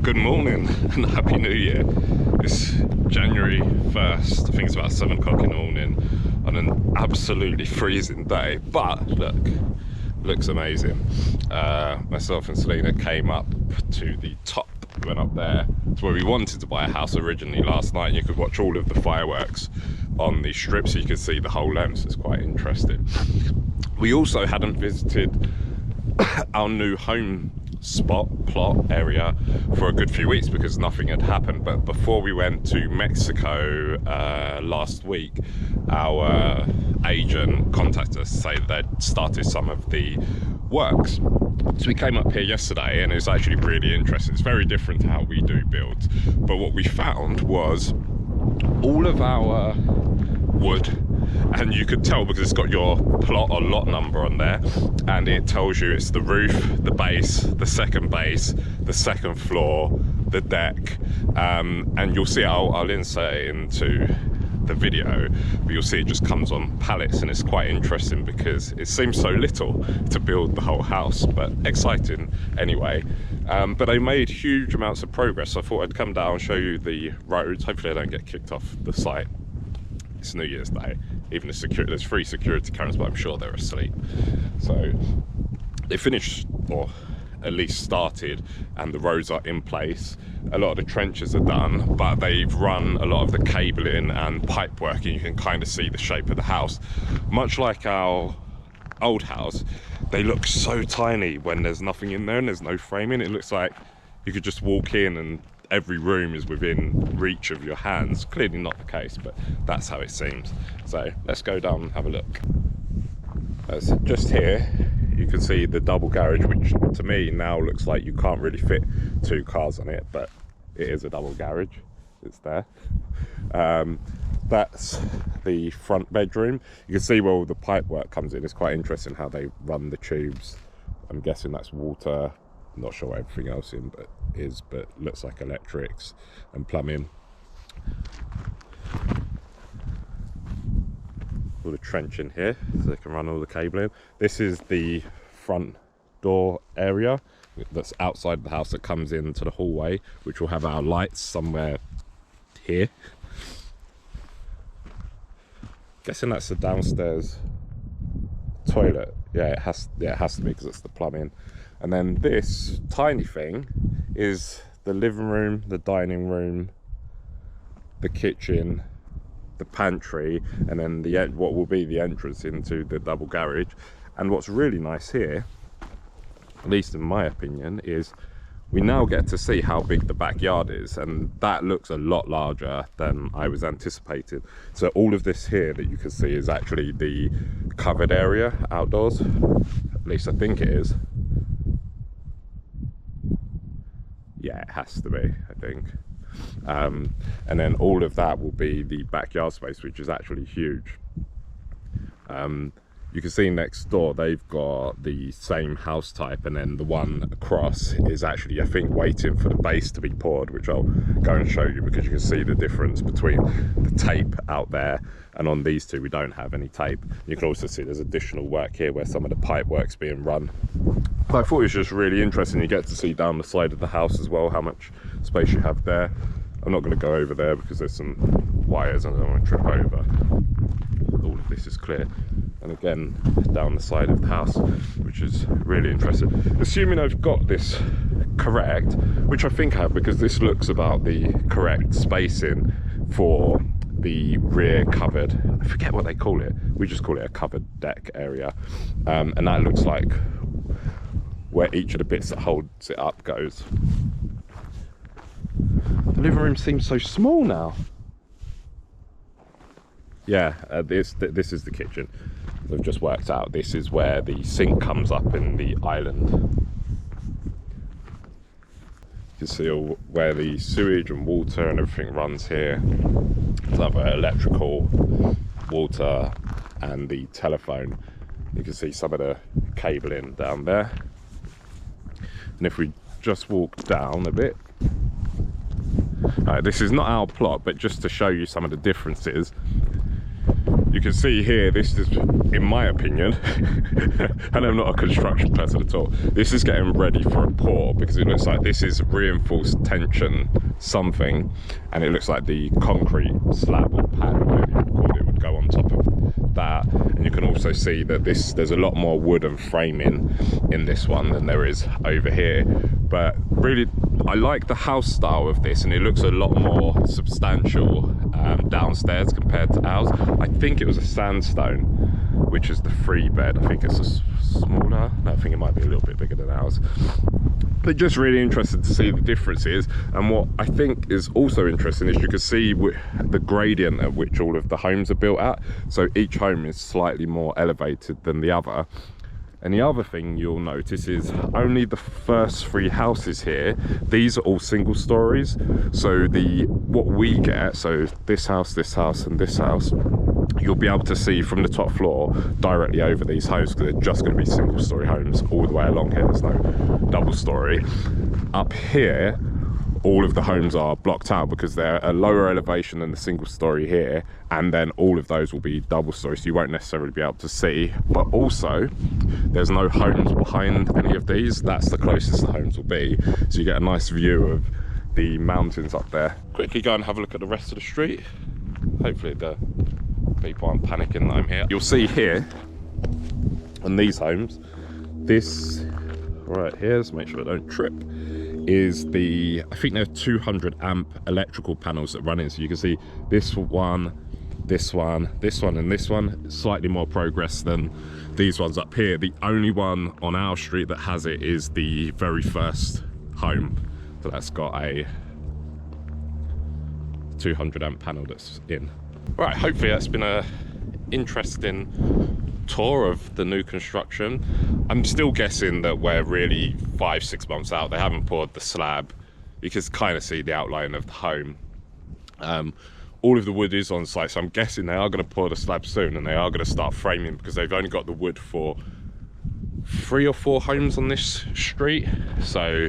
Good morning and Happy New Year. It's January 1st, I think it's about 7 o'clock in the morning on an absolutely freezing day, but look, looks amazing. Myself and Selena came up to the top, went up there to where we wanted to buy a house originally last night, and you could watch all of the fireworks on the strip so you could see the whole length. It's quite interesting. We also hadn't visited our new home plot area for a good few weeks because nothing had happened. But before we went to Mexico last week, our agent contacted us to say that they'd started some of the works. So we came up here yesterday and it was actually really interesting. It's very different to how we do builds, but what we found was all of our wood, and you could tell because it's got your plot or lot number on there, and it tells you it's the roof, the base, the second base, the second floor, the deck, and you'll see, I'll insert it into the video, but you'll see it just comes on pallets, and it's quite interesting because it seems so little to build the whole house, but exciting anyway. But they made huge amounts of progress, so I thought I'd come down and show you the roads. Hopefully I don't get kicked off the site. It's New Year's Day. Even there's 3 security cameras, but I'm sure they're asleep. So they finished, or at least started, and the roads are in place. A lot of the trenches are done, but they've run a lot of the cabling and pipe work, and you can kind of see the shape of the house. Much like our old house, they look so tiny when there's nothing in there and there's no framing. It looks like you could just walk in and every room is within reach of your hands. Clearly not the case, but that's how it seems. So let's go down and have a look. So just here you can see the double garage, which to me now looks like you can't really fit 2 cars on it, but it is a double garage. It's there. That's the front bedroom. You can see where all the pipe work comes in. It's quite interesting how they run the tubes. I'm guessing that's water. I'm not sure what everything else but looks like electrics and plumbing. All the trench in here so they can run all the cabling. This is the front door area that's outside the house that comes into the hallway, which will have our lights somewhere here. Guessing that's the downstairs toilet. Yeah, it has to be because it's the plumbing. And then this tiny thing is the living room, the dining room, the kitchen, the pantry, and then what will be the entrance into the double garage. And what's really nice here, at least in my opinion, is we now get to see how big the backyard is, and that looks a lot larger than I was anticipating. So all of this here that you can see is actually the covered area outdoors. At least I think it is. Yeah, it has to be, I think. And then all of that will be the backyard space, which is actually huge. You can see next door they've got the same house type, and then the one across is actually, I think, waiting for the base to be poured, which I'll go and show you because you can see the difference between the tape out there, and on these two we don't have any tape. You can also see there's additional work here where some of the pipe work's being run. But I thought it was just really interesting. You get to see down the side of the house as well how much space you have there. I'm not going to go over there because there's some wires and I don't want to trip over. All of this is clear. And again, down the side of the house, which is really interesting. Assuming I've got this correct, which I think I have because this looks about the correct spacing for the rear covered, I forget what they call it. We just call it a covered deck area. And that looks like where each of the bits that holds it up goes. The living room seems so small now. Yeah, this is the kitchen. They've just worked out this is where the sink comes up in the island. You can see where the sewage and water and everything runs here. There's other electrical, water, and the telephone. You can see some of the cabling down there. And if we just walk down a bit, this is not our plot, but just to show you some of the differences. you can see here, this is, in my opinion, and I'm not a construction person at all, this is getting ready for a pour, because it looks like this is reinforced tension something, and it looks like the concrete slab or pad, whatever you call it, would go on top of that. And you can also see that there's a lot more wood and framing in this one than there is over here. But really, I like the house style of this, and it looks a lot more substantial downstairs compared to ours. I think it was a sandstone, which is the 3-bed. I think it's a smaller, no, I think it might be a little bit bigger than ours. But just really interested to see the differences. And what I think is also interesting is you can see the gradient at which all of the homes are built at. So each home is slightly more elevated than the other. And the other thing you'll notice is only the first 3 houses here, these are all single stories. So what we get, so this house, and this house, you'll be able to see from the top floor directly over these homes, because they're just going to be single story homes all the way along here. There's no double story. Up here, all of the homes are blocked out because they're a lower elevation than the single story here, and then all of those will be double story, so you won't necessarily be able to see. But also, there's no homes behind any of these. That's the closest the homes will be, so you get a nice view of the mountains up there. Quickly go and have a look at the rest of the street. Hopefully the people aren't panicking that I'm here. You'll see here on these homes, this right here, let's make sure I don't trip, is I think there are 200 amp electrical panels that run in. So you can see this one, this one, this one, and this one, slightly more progress than these ones up here. The only one on our street that has it is the very first home. So that's got a 200 amp panel that's in. Right, hopefully that's been a interesting tour of the new construction. I'm still guessing that we're really 5-6 months out. They haven't poured the slab. You can kind of see the outline of the home. All of the wood is on site, so I'm guessing they are going to pour the slab soon, and they are going to start framing, because they've only got the wood for 3 or 4 homes on this street. So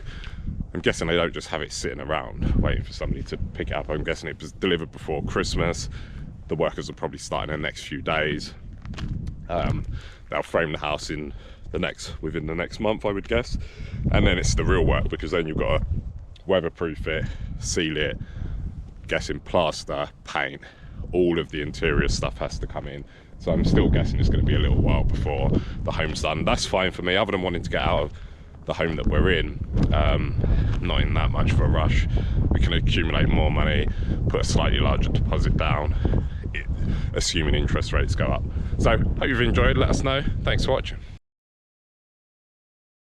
I'm guessing they don't just have it sitting around waiting for somebody to pick it up. I'm guessing it was delivered before Christmas. The workers will probably start in the next few days. They'll frame the house within the next month, I would guess, and then it's the real work, because then you've got to weatherproof it, seal it, guessing plaster, paint, all of the interior stuff has to come in. So I'm still guessing it's going to be a little while before the home's done. That's fine for me, other than wanting to get out of the home that we're in. Not in that much of a rush. We can accumulate more money, put a slightly larger deposit down, assuming interest rates go up. So hope you've enjoyed. Let us know. Thanks for watching.